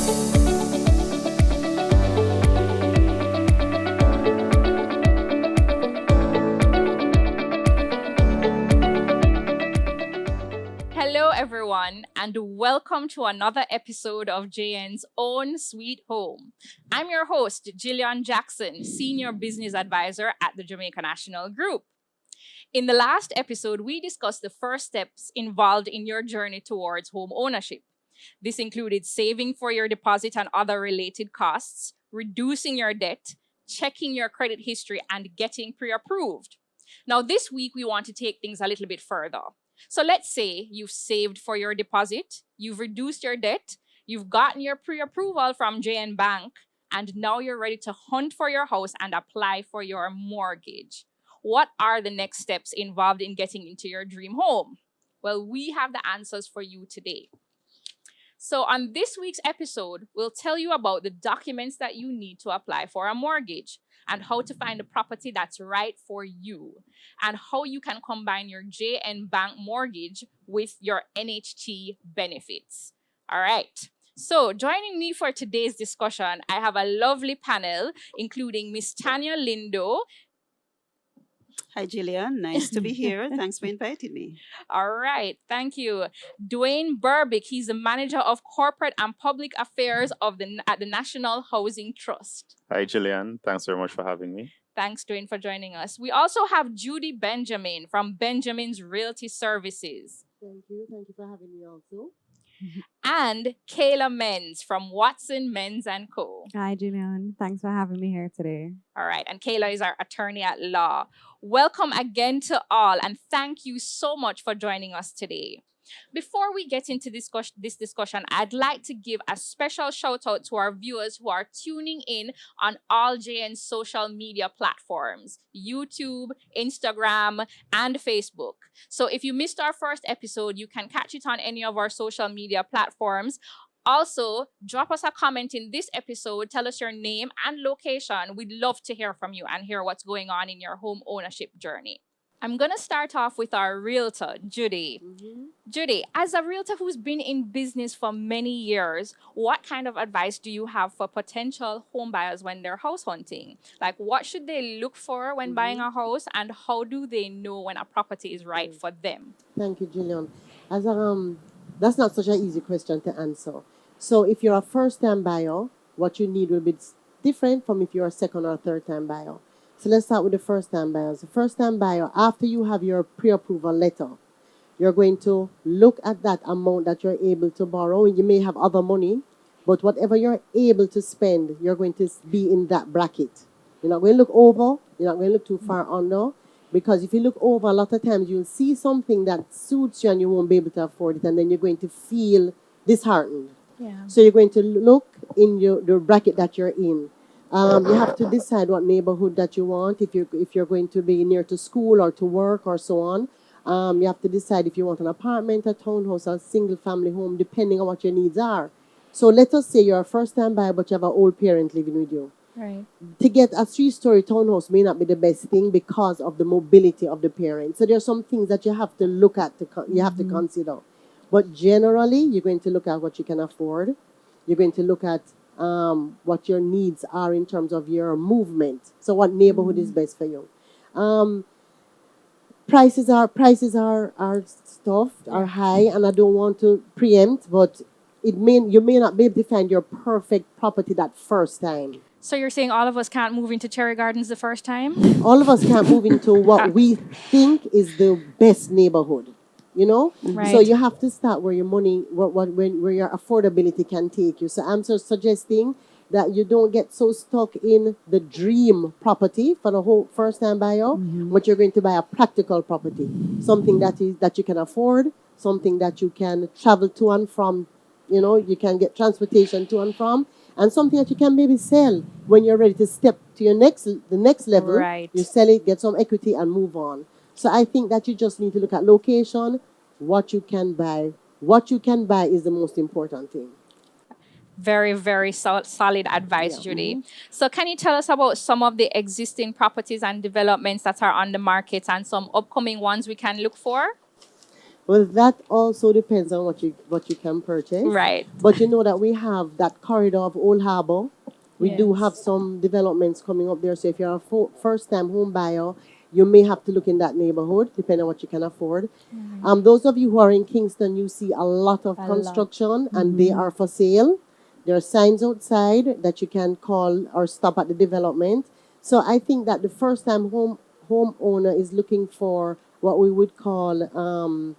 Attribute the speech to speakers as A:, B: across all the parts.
A: Hello, everyone, and welcome to another episode of JN's Own Sweet Home. I'm your host, Jillian Jackson, Senior Business Advisor at the Jamaica National Group. In the last episode, we discussed the first steps involved in your journey towards home ownership. This included saving for your deposit and other related costs, reducing your debt, checking your credit history, and getting pre approved. Now, this week, we want to take things a little bit further. So let's say you've saved for your deposit, you've reduced your debt, you've gotten your pre-approval from JN Bank, and now you're ready to hunt for your house and apply for your mortgage. What are the next steps involved in getting into your dream home? Well, we have the answers for you today. So, on this week's episode, we'll tell you about the documents that you need to apply for a mortgage and how to find a property that's right for you, and how you can combine your JN Bank mortgage with your NHT benefits. All right. So, joining me for today's discussion, I have a lovely panel, including Miss Tanya Lindo.
B: Hi, Jillian. Nice to be here. Thanks for inviting me.
A: All right, thank you. Dwayne Burbick, he's the manager of corporate and public affairs at the National Housing Trust.
C: Hi, Jillian. Thanks very much for having me.
A: Thanks, Dwayne, for joining us. We also have Judy Benjamin from Benjamin's Realty Services.
D: Thank you. Thank you for having me also.
A: And Kayla Menz from Watson Menz and Co.
E: Hi, Julian. Thanks for having me here today.
A: All right, and Kayla is our attorney at law. Welcome again to all, and thank you so much for joining us today. Before we get into this discussion, I'd like to give a special shout out to our viewers who are tuning in on all JN social media platforms, YouTube, Instagram, and Facebook. So if you missed our first episode, you can catch it on any of our social media platforms. Also, drop us a comment in this episode. Tell us your name and location. We'd love to hear from you and hear what's going on in your home ownership journey. I'm going to start off with our realtor, Judy. Judy, as a realtor who's been in business for many years, what kind of advice do you have for potential home buyers when they're house hunting? Like, what should they look for when buying a house, and how do they know when a property is right for them?
D: Thank you, Jillian. That's not such an easy question to answer. So if you're a first-time buyer, what you need will be different from if you're a second or third-time buyer. So let's start with the first-time buyers. The first-time buyer, after you have your pre-approval letter, you're going to look at that amount that you're able to borrow. You may have other money, but whatever you're able to spend, you're going to be in that bracket. You're not going to look over. You're not going to look too far under. Because if you look over, a lot of times you'll see something that suits you and you won't be able to afford it, and then you're going to feel disheartened.
A: Yeah.
D: So you're going to look in the bracket that you're in. You have to decide what neighborhood that you want. If you're going to be near to school or to work or so on, you have to decide if you want an apartment, a townhouse, or a single family home, depending on what your needs are. So let us say you're a first-time buyer, but you have an old parent living with you.
A: Right.
D: To get a 3-story townhouse may not be the best thing because of the mobility of the parents. So there are some things that you have to look at, you have to consider. But generally, you're going to look at what you can afford. You're going to look at what your needs are in terms of your movement. So what neighborhood is best for you. Prices are stuffed, are high, and I don't want to preempt, but you may not be able to find your perfect property that first time.
A: So you're saying all of us can't move into Cherry Gardens the first time?
D: All of us can't move into what we think is the best neighborhood, you know?
A: Right.
D: So you have to start where your money, where your affordability can take you. So I'm just suggesting that you don't get so stuck in the dream property for the whole first-time buyer, but you're going to buy a practical property, something that you can afford, something that you can travel to and from, you can get transportation to and from, and something that you can maybe sell when you're ready to step to the next level.
A: Right.
D: You sell it, get some equity, and move on. So I think that you just need to look at location, what you can buy. What you can buy is the most important thing.
A: Very, very solid advice,
D: Yeah.
A: Judy. So can you tell us about some of the existing properties and developments that are on the market and some upcoming ones we can look for?
D: Well, that also depends on what you can purchase.
A: Right.
D: But you know that we have that corridor of Old Harbor. We do have
A: Yes.
D: some developments coming up there. So if you're a first-time home buyer, you may have to look in that neighborhood, depending on what you can afford. Those of you who are in Kingston, you see a lot of
A: A lot.
D: construction, and they are for sale. There are signs outside that you can call or stop at the development. So I think that the first-time homeowner is looking for what we would call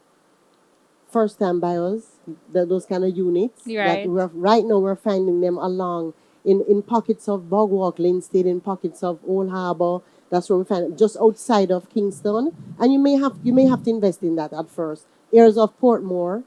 D: first time buyers, those kind of units that
A: Right.
D: right now we're finding them along in pockets of Bogwalk, Linstead, in pockets of Old Harbor. That's where we find it, just outside of Kingston. And you may have to invest in that at first. Areas of Portmore,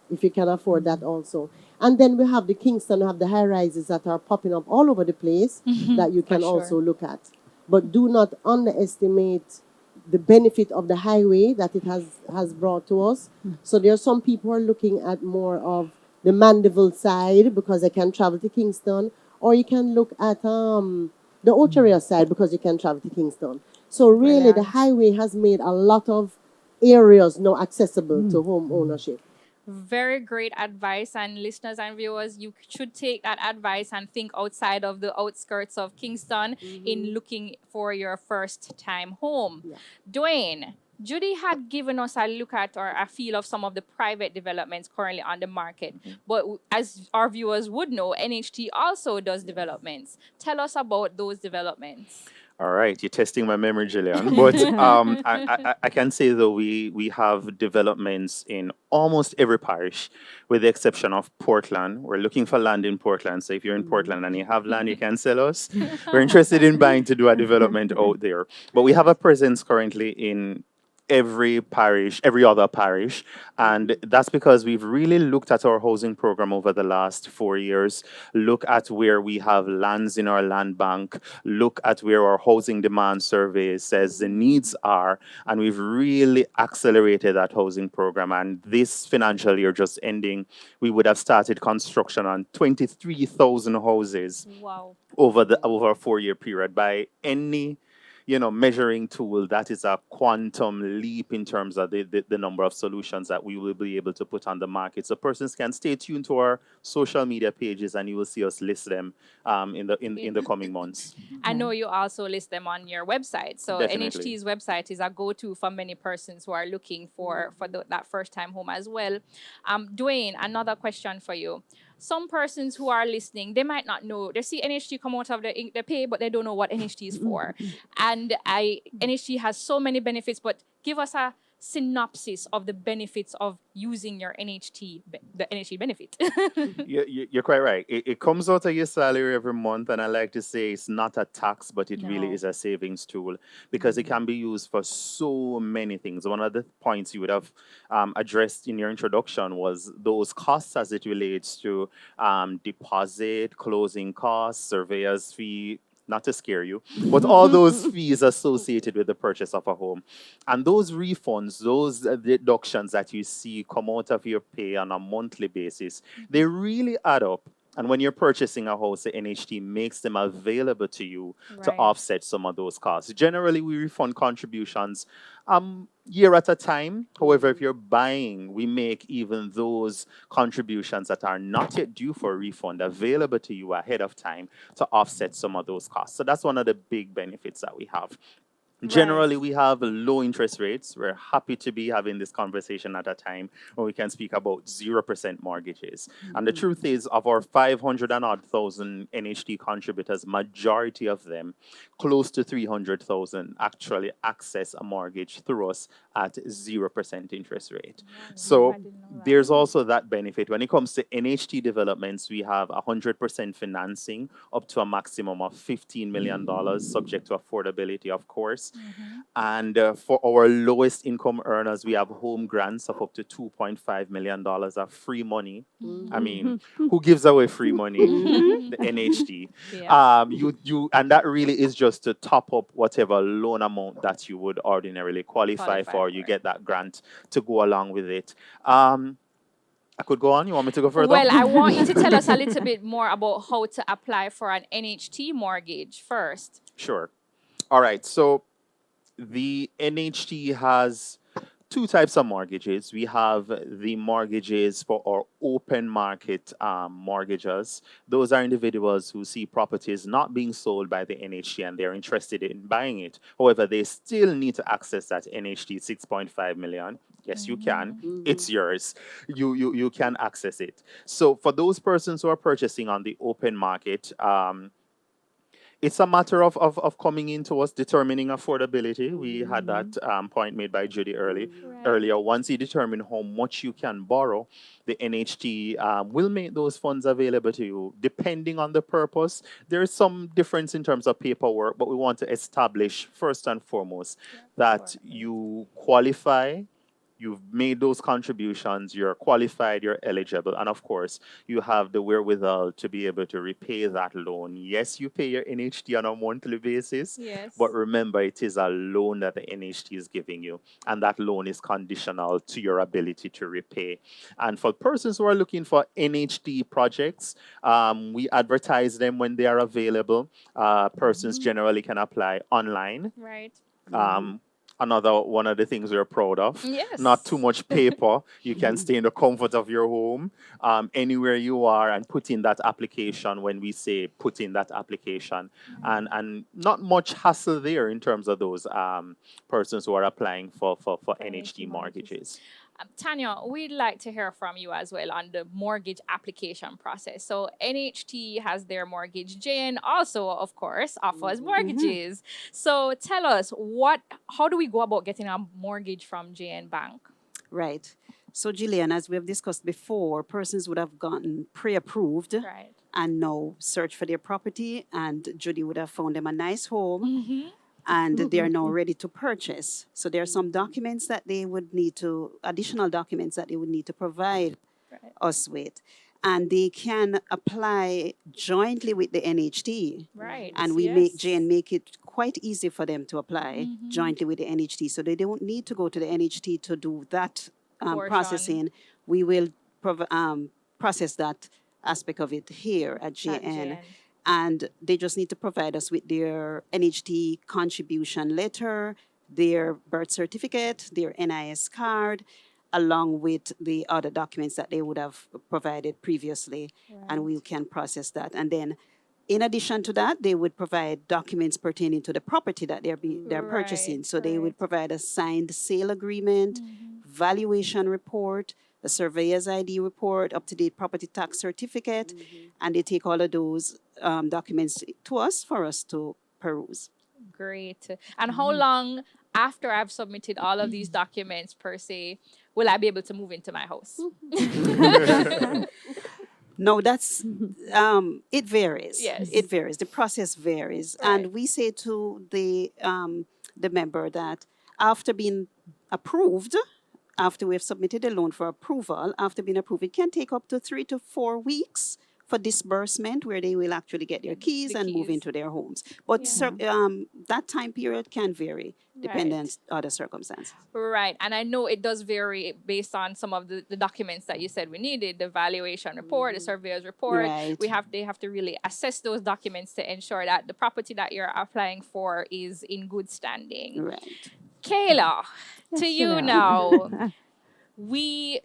D: if you can afford that also. And then we have the Kingston, we have the high rises that are popping up all over the place that you
A: For
D: can
A: sure.
D: also look at. But do not underestimate the benefit of the highway that it has brought to us. So there are some people who are looking at more of the Mandeville side because they can travel to Kingston, or you can look at the Oteria side because you can travel to Kingston. So really, the
A: Brilliant.
D: highway has made a lot of areas now accessible to home ownership.
A: Very great advice, and listeners and viewers, you should take that advice and think outside of the outskirts of Kingston in looking for your first time home.
D: Yeah.
A: Dwayne, Judy had given us a look at or a feel of some of the private developments currently on the market. But as our viewers would know, NHT also does developments. Tell us about those developments.
C: All right, you're testing my memory, Gillian. But I can say though we have developments in almost every parish, with the exception of Portland. We're looking for land in Portland. So if you're in Portland and you have land, you can sell us. We're interested in buying to do a development out there. But we have a presence currently in every parish, every other parish. And that's because we've really looked at our housing program over the last 4 years, look at where we have lands in our land bank, look at where our housing demand survey says the needs are, and we've really accelerated that housing program. And this financial year just ending, we would have started construction on 23,000 houses
A: Wow.
C: over a 4 year period. By any measuring tool, that is a quantum leap in terms of the number of solutions that we will be able to put on the market. So persons can stay tuned to our social media pages, and you will see us list them in the coming months.
A: I know you also list them on your website. So
C: Definitely.
A: NHT's website is a go-to for many persons who are looking for that first-time home as well. Dwayne, another question for you. Some persons who are listening, they might not know. They see NHT come out of the pay, but they don't know what NHT is for. And NHT has so many benefits, but give us a synopsis of the benefits of using your the NHT benefit.
C: You're quite right. It comes out of your salary every month, and I like to say it's not a tax, but it really
A: No.
C: is a savings tool because it can be used for so many things. One of the points you would have addressed in your introduction was those costs as it relates to deposit, closing costs, surveyor's fee. Not to scare you, but all those fees associated with the purchase of a home. And those refunds, those deductions that you see come out of your pay on a monthly basis, they really add up. And when you're purchasing a house, the NHT makes them available to you to
A: Right.
C: offset some of those costs. Generally, we refund contributions year at a time. However, if you're buying, we make even those contributions that are not yet due for a refund available to you ahead of time to offset some of those costs. So that's one of the big benefits that we have. Generally, we have low interest rates. We're happy to be having this conversation at a time when we can speak about 0% mortgages. And the truth is, of our 500 and odd thousand NHT contributors, majority of them, close to 300,000, actually access a mortgage through us at 0% interest rate. So
A: I didn't know that.
C: there's also that benefit. When it comes to NHT developments, we have 100% financing up to a maximum of $15 million, subject to affordability, of course. And for our lowest income earners, we have home grants of up to $2.5 million of free money. I mean, who gives away free money? The NHT.
A: Yeah.
C: And that really is just to top up whatever loan amount that you would ordinarily qualify for. You get that grant to go along with it. I could go on. You want me to go further?
A: Well, I want you to tell us a little bit more about how to apply for an NHT mortgage first.
C: Sure. All right. So the NHT has two types of mortgages. We have the mortgages for our open market mortgagers. Those are individuals who see properties not being sold by the NHT and they're interested in buying it. However, they still need to access that NHT 6.5 million. Yes, you can. It's yours. You can access it. So for those persons who are purchasing on the open market, it's a matter of coming into us determining affordability. We had that point made by Judy earlier. Once you determine how much you can borrow, the NHT will make those funds available to you depending on the purpose. There is some difference in terms of paperwork, but we want to establish first and foremost that you qualify. You've made those contributions, you're qualified, you're eligible, and of course, you have the wherewithal to be able to repay that loan. Yes, you pay your NHT on a monthly basis,
A: Yes.
C: but remember, it is a loan that the NHT is giving you, and that loan is conditional to your ability to repay. And for persons who are looking for NHT projects, we advertise them when they are available. Persons generally can apply online.
A: Right.
C: Another one of the things we're proud of.
A: Yes.
C: Not too much paper. You can stay in the comfort of your home, anywhere you are, and put in that application when we say put in that application. And not much hassle there in terms of those persons who are applying for NHT mortgages.
A: Tanya, we'd like to hear from you as well on the mortgage application process. So NHT has their mortgage. JN also, of course, offers mortgages. So tell us, how do we go about getting a mortgage from JN Bank?
B: Right. So, Gillian, as we have discussed before, persons would have gotten pre-approved
A: Right.
B: and now search for their property, and Judy would have found them a nice home. And they are now ready to purchase. So there are some documents that they would need to, additional documents that they would need to provide us with. And they can apply jointly with the NHT.
A: Right.
B: And we make it quite easy for them to apply jointly with the NHT. So they don't need to go to the NHT to do that
A: Portion.
B: processing. We will process that aspect of it here at
A: At
B: JN. And they just need to provide us with their NHT contribution letter, their birth certificate, their NIS card, along with the other documents that they would have provided previously, and we can process that. And then, in addition to that, they would provide documents pertaining to the property that they're purchasing. So they would provide a signed sale agreement, valuation report, the surveyor's ID report, up-to-date property tax certificate, and they take all of those documents to us for us to peruse.
A: Great. And how long after I've submitted all of these documents, per se, will I be able to move into my house?
B: No, that's it varies.
A: Yes.
B: It varies. The process varies, and we say to the member that after being approved, after we have submitted a loan for approval, after being approved, it can take up to 3 to 4 weeks for disbursement, where they will actually get their keys and move into their homes. But that time period can vary depending on other circumstances.
A: Right. And I know it does vary based on some of the documents that you said we needed, the valuation report, the surveyor's report.
B: Right.
A: They have to really assess those documents to ensure that the property that you're applying for is in good standing.
B: Right.
A: Kayla, to you
E: Julia.
A: now.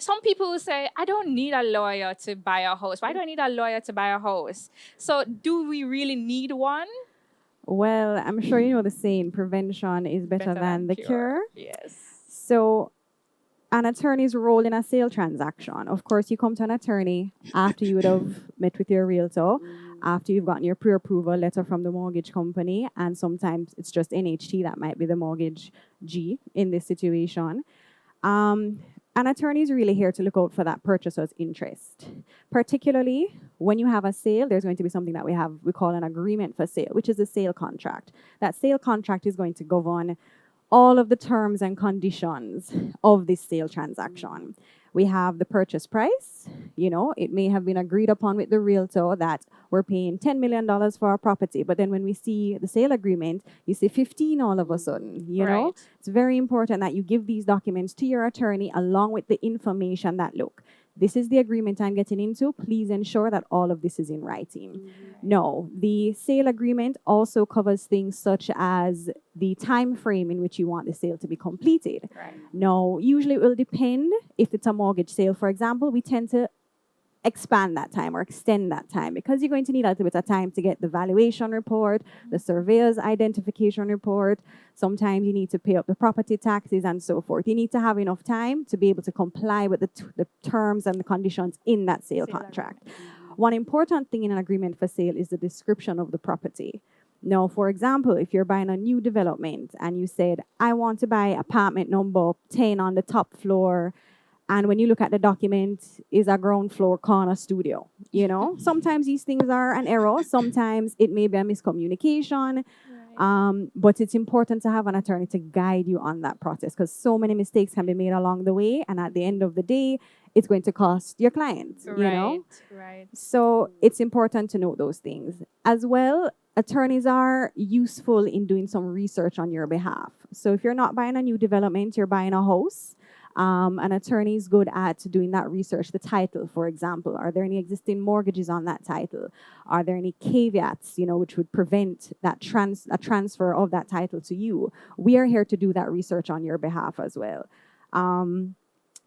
A: Some people say, I don't need a lawyer to buy a house. Why do I need a lawyer to buy a house? So do we really need one?
E: Well, I'm sure you know the saying, prevention is better than the cure.
A: Yes.
E: So an attorney's role in a sale transaction. Of course, you come to an attorney after you would have met with your realtor, after you've gotten your pre-approval letter from the mortgage company, and sometimes it's just NHT that might be the mortgage G in this situation. An attorney is really here to look out for that purchaser's interest. Particularly when you have a sale, there's going to be something that we call an agreement for sale, which is a sale contract. That sale contract is going to govern all of the terms and conditions of this sale transaction. We have the purchase price. You know, it may have been agreed upon with the realtor that we're paying $10 million for our property, but then when we see the sale agreement, you see 15 all of a sudden, you know? It's very important that you give these documents to your attorney along with the information that, look, this is the agreement I'm getting into. Please ensure that all of this is in writing. No, the sale agreement also covers things such as the time frame in which you want the sale to be completed.
A: Right.
E: No, usually it will depend. If it's a mortgage sale, for example, we tend to expand that time or extend that time because you're going to need a little bit of time to get the valuation report, the surveyor's identification report. Sometimes you need to pay up the property taxes and so forth. You need to have enough time to be able to comply with the terms and the conditions in that sale contract. One important thing in an agreement for sale is the description of the property. Now, for example, if you're buying a new development and you said, I want to buy apartment number 10 on the top floor, and when you look at the document, is a ground floor corner studio. You know, sometimes these things are an error. Sometimes it may be a miscommunication. But it's important to have an attorney to guide you on that process because so many mistakes can be made along the way. And at the end of the day, it's going to cost your client, you know?
A: Right.
E: So it's important to know those things. As well, attorneys are useful in doing some research on your behalf. So if you're not buying a new development, you're buying a house. An attorney is good at doing that research. The title, for example, are there any existing mortgages on that title? Are there any caveats, you know, which would prevent that a transfer of that title to you? We are here to do that research on your behalf as well.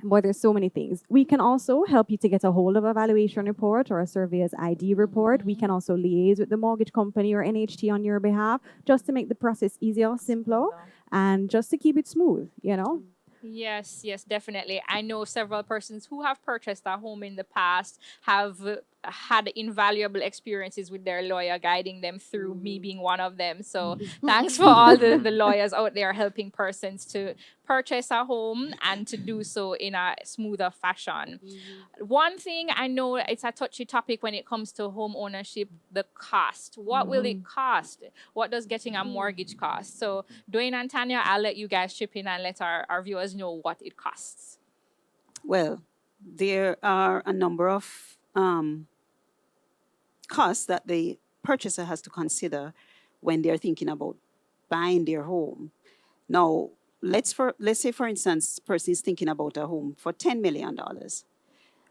E: But there's so many things. We can also help you to get a hold of a valuation report or a surveyor's ID report. We can also liaise with the mortgage company or NHT on your behalf just to make the process easier, simpler, and just to keep it smooth, you know?
A: Yes, definitely. I know several persons who have purchased a home in the past have had invaluable experiences with their lawyer guiding them through, me being one of them. So thanks for all the lawyers out there helping persons to purchase a home and to do so in a smoother fashion. One thing I know it's a touchy topic when it comes to home ownership, the cost. What will it cost? What does getting a mortgage cost? So Dwayne and Tanya, I'll let you guys chip in and let our viewers know what it costs.
B: Well, there are a number of costs that the purchaser has to consider when they're thinking about buying their home. Now, let's say, for instance, person is thinking about a home for $10 million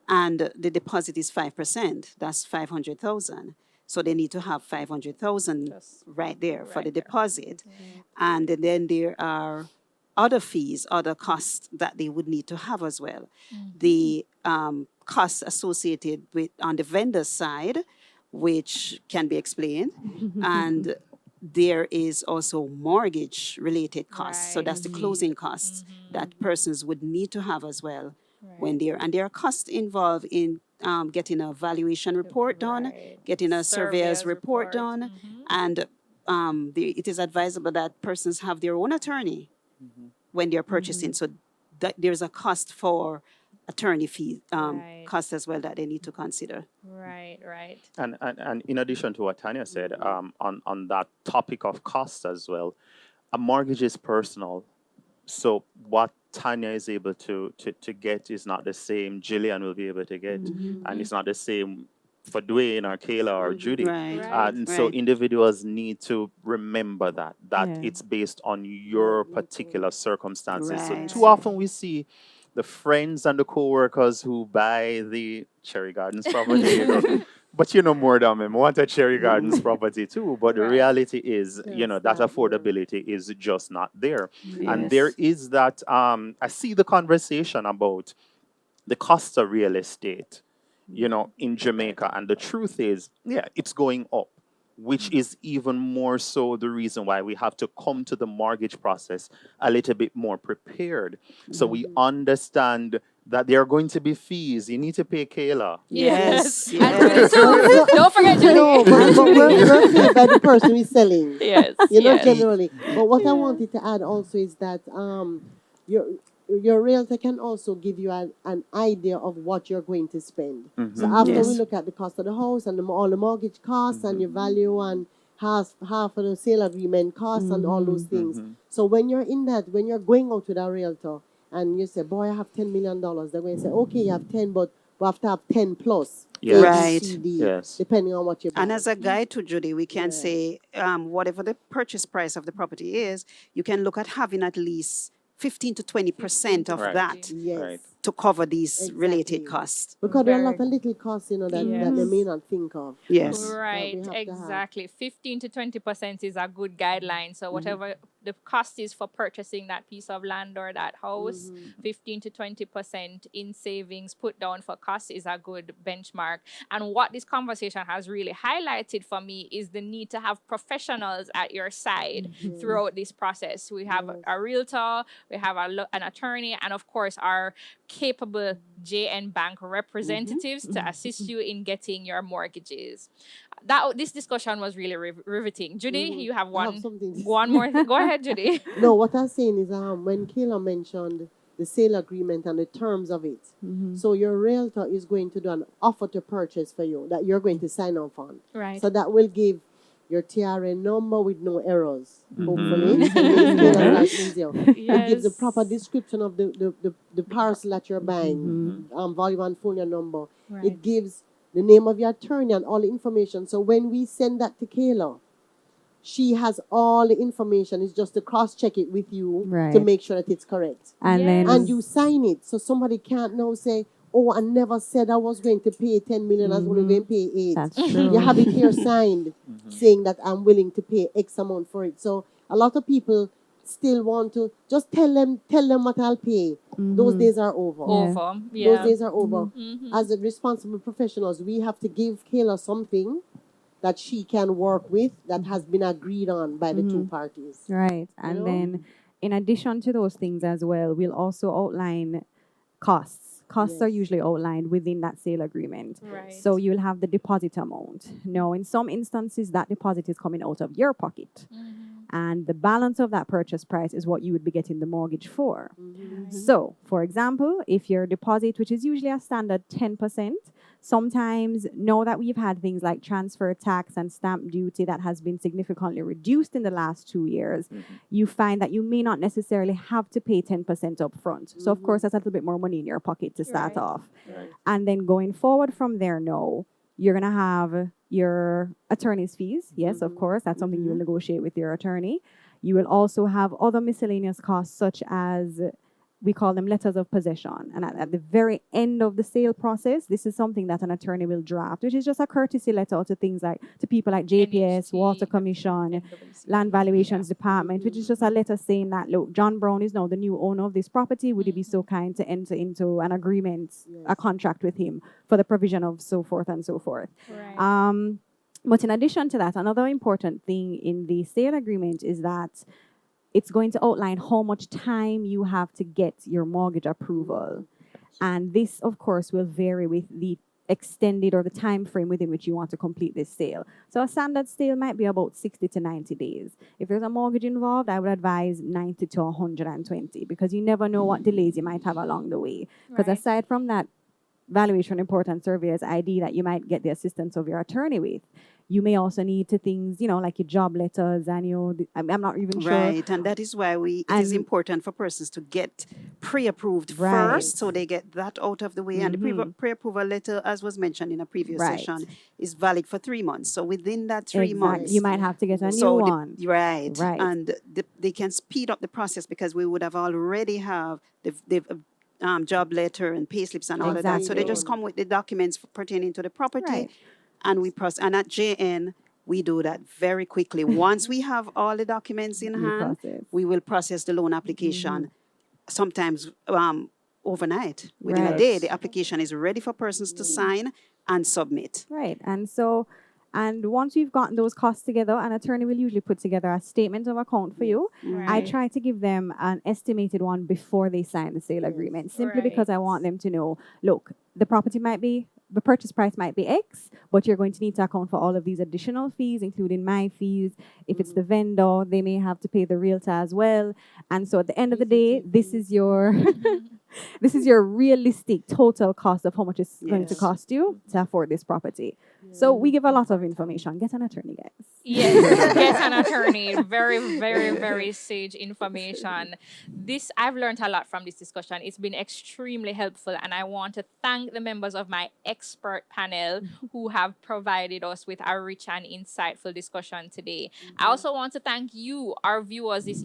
B: and the deposit is 5%. That's 500,000. So they need to have 500,000 right there for the deposit. And then there are other fees, other costs that they would need to have as well. The costs associated with on the vendor side, which can be explained, and there is also mortgage related costs. So that's the closing costs that persons would need to have as well when and there are costs involved in getting a valuation report done, getting a surveyor's report done, and it is advisable that persons have their own attorney when they're purchasing. So there's a cost for attorney fee cost as well that they need to consider.
A: Right.
C: And in addition to what Tanya said, on that topic of cost as well, a mortgage is personal. So what Tanya is able to get is not the same Jillian will be able to get. And it's not the same for Dwayne or Kayla or Judy. And so individuals need to remember that it's based on your particular circumstances. So too often we see the friends and the co-workers who buy the Cherry Gardens property, you know, but you know more than me. I want a Cherry Gardens property too. But the reality is, you know, that affordability is just not there. And there is that, I see the conversation about the cost of real estate, you know, in Jamaica. And the truth is, it's going up, which is even more so the reason why we have to come to the mortgage process a little bit more prepared. So we understand that there are going to be fees. You need to pay Kayla.
B: Yes.
A: Don't forget Julie.
D: No, but we're paid by the person who's selling.
A: Yes.
D: You know, generally. But what I wanted to add also is that your realtor can also give you an idea of what you're going to spend. So after we look at the cost of the house and all the mortgage costs and your value and half of the sale agreement costs and all those things. So when you're in that, when you're going out with a realtor and you say, boy, I have $10 million, they're going to say, okay, you have 10, but we have to have 10 plus.
C: Yes.
B: Right.
C: Yes.
D: Depending on what you're buying.
B: And as a guide to Judy, we can say whatever the purchase price of the property is, you can look at having at least 15 to 20% of that
D: Yes.
B: to cover these related
D: Exactly.
B: costs.
D: Because there are a
A: Very
D: lot of little costs, that they
A: Yes.
D: may not think of.
B: Yes.
A: Right,
D: have to have.
A: exactly. 15 to 20% is a good guideline. So whatever the cost is for purchasing that piece of land or that house, 15 to 20% in savings put down for costs is a good benchmark. And what this conversation has really highlighted for me is the need to have professionals at your side throughout this process. We have a realtor, we have an attorney, and of course our capable JN Bank representatives to assist you in getting your mortgages. This discussion was really riveting. Judy, you have
D: I have something to
A: one more. Go ahead, Judy.
D: No, what I'm saying is when Kayla mentioned the sale agreement and the terms of it, so your realtor is going to do an offer to purchase for you that you're going to sign off on.
A: Right.
D: So that will give your TRN number with no errors, hopefully. So it makes Kayla's life easier. It gives a proper description of the parcel that you're buying, volume and phone number.
A: Right.
D: It gives the name of your attorney and all the information. So when we send that to Kayla, she has all the information. It's just to cross-check it with you
E: Right.
D: to make sure that it's correct.
E: And then
D: And you sign it. So somebody can't now say, oh, I never said I was going to pay 10 million. I was only going to pay 8.
E: that's true.
D: You have it here signed saying that I'm willing to pay X amount for it. So a lot of people still want to just tell them what I'll pay. Those days are over.
A: Over. Yeah.
D: Those days are over. As a responsible professionals, we have to give Kayla something that she can work with that has been agreed on by the two parties.
E: Right. And
D: know?
E: then in addition to those things as well, we'll also outline costs. Costs are
D: Yes.
E: usually outlined within that sale agreement.
A: Right.
E: So you'll have the deposit amount. Now, in some instances, that deposit is coming out of your pocket. And the balance of that purchase price is what you would be getting the mortgage for. So, for example, if your deposit, which is usually a standard 10%, sometimes now that we've had things like transfer tax and stamp duty that has been significantly reduced in the last 2 years, you find that you may not necessarily have to pay 10% up front. So, of course, that's a little bit more money in your pocket to start
A: Right.
E: off. And then going forward from there now, you're going to have your attorney's fees. Yes, of course, that's something you will negotiate with your attorney. You will also have other miscellaneous costs, such as we call them letters of possession. And at the very end of the sale process, this is something that an attorney will draft, which is just a courtesy letter to people like JPS,
A: NHT,
E: Water Commission,
A: NWC.
E: Land Valuations Department, which is just a letter saying that, look, John Brown is now the new owner of this property. Would you be so kind to enter into an agreement, a contract with him for the provision of so forth and so forth.
A: Right.
E: But in addition to that, another important thing in the sale agreement is that it's going to outline how much time you have to get your mortgage approval. And this, of course, will vary with the extended or the time frame within which you want to complete this sale. So a standard sale might be about 60 to 90 days. If there's a mortgage involved, I would advise 90 to 120 because you never know what delays you might have along the way. Because
A: Right.
E: aside from that valuation report and surveyor's ID that you might get the assistance of your attorney with, you may also need to things, like your job letters and I'm not even sure.
B: Right, and that is why it is
E: And-
B: important for persons to get pre-approved
E: Right.
B: first, so they get that out of the way. And the pre-approval letter, as was mentioned in a previous
E: Right.
B: session, is valid for 3 months. So within that 3 months,
E: You might have to get a new
B: so
E: one.
B: right,
E: Right.
B: and they can speed up the process because we would have already have the job letter and pay slips and all of that. So they
E: Exactly.
B: just come with the documents pertaining to the property,
E: Right.
B: and we process. And at JN, we do that very quickly. Once we have all the documents in
E: You
B: hand,
E: process.
B: we will process the loan application. Sometimes overnight, within a
E: Right.
B: day, the application is ready for persons to sign and submit.
E: Right. And once you've gotten those costs together, an attorney will usually put together a statement of account for you. I
A: Right.
E: try to give them an estimated one before they sign the sale agreement, simply because I want them to know, look, the purchase price might be X, but you're going to need to account for all of these additional fees, including my fees. If it's the vendor, they may have to pay the realtor as well. And so at the end of the day, this is your this is your realistic total cost of how much it's going to
B: Yes.
E: cost you to afford this property. So we give a lot of information. Get an attorney, guys.
A: Yes, get an attorney. Very, very, very sage information. I've learned a lot from this discussion. It's been extremely helpful, and I want to thank the members of my expert panel who have provided us with a rich and insightful discussion today. I also want to thank you, our viewers, this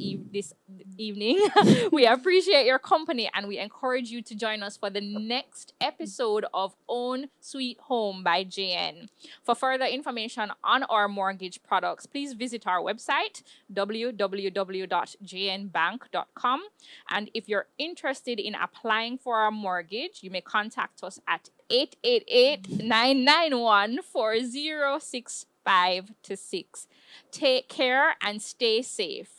A: evening. We appreciate your company and we encourage you to join us for the next episode of Own Sweet Home by JN. For further information on our mortgage products, please visit our website, www.jnbank.com. And if you're interested in applying for a mortgage, you may contact us at 888-991-4065 to 6. Take care and stay safe.